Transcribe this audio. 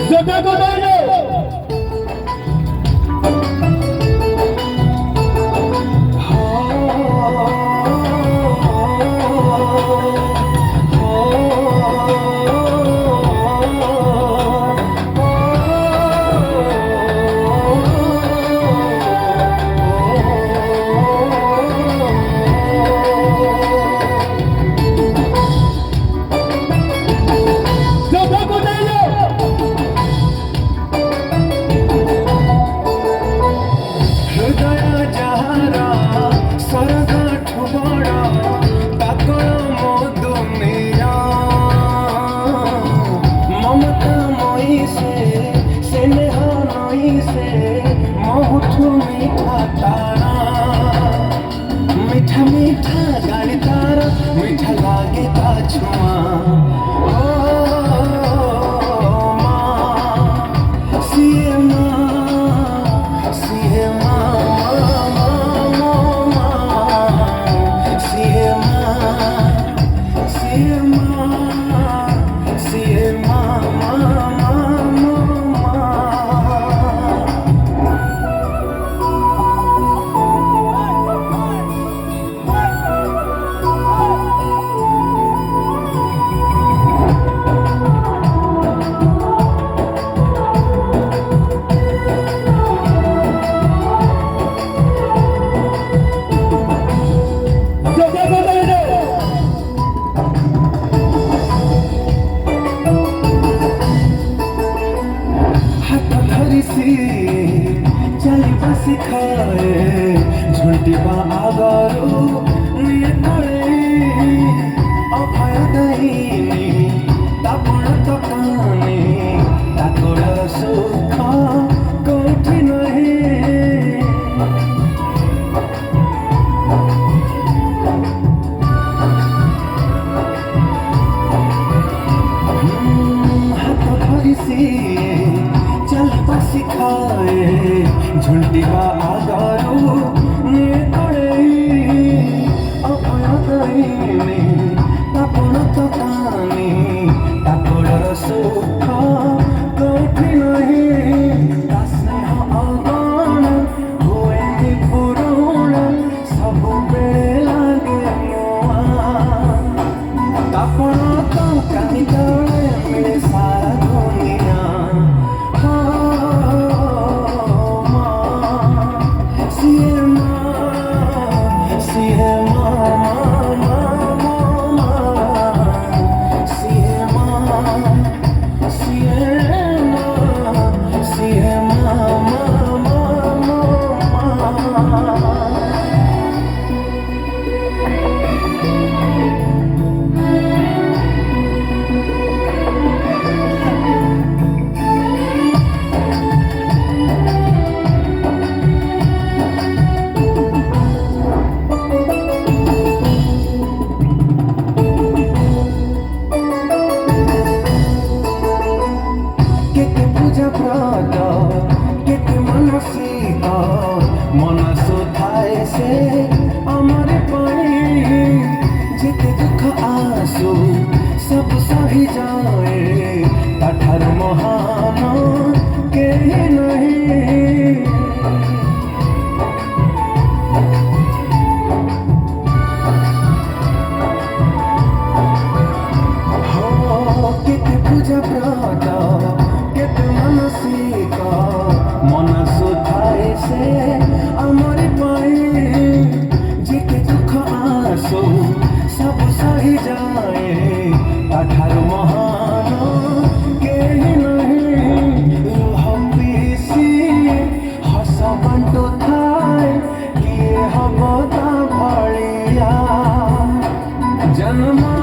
Joga Godayo. मीठा मीठा गाड़ी तारा मीठा लागे ता छुआ चली बसी खाए झुंटी आगारू अभय दईनी तापण तकानी ताकोड़ सुख कोठी नहीं हाथ धरिसी चली बसी खाए झुंटी आगारू अभय दईनी तापण तकानी ताकोड़ सुख कोठी नहीं स्नेह अगण हुए पुरुण सब बेले लागे तापण तकानी तले मिले सारा दुनिया मन सुधाए से अमर पाए जिते दुख आसू सब सही जाए तठार महान के नहीं हो किते पूजा व्रत किते मानसिक मन सुधाए से अमर पाए जिते दुख आसो सब सही जाए तठार महान के नहीं लुहपीसी हस बंटो थाए किए हब ता भलिया जन्म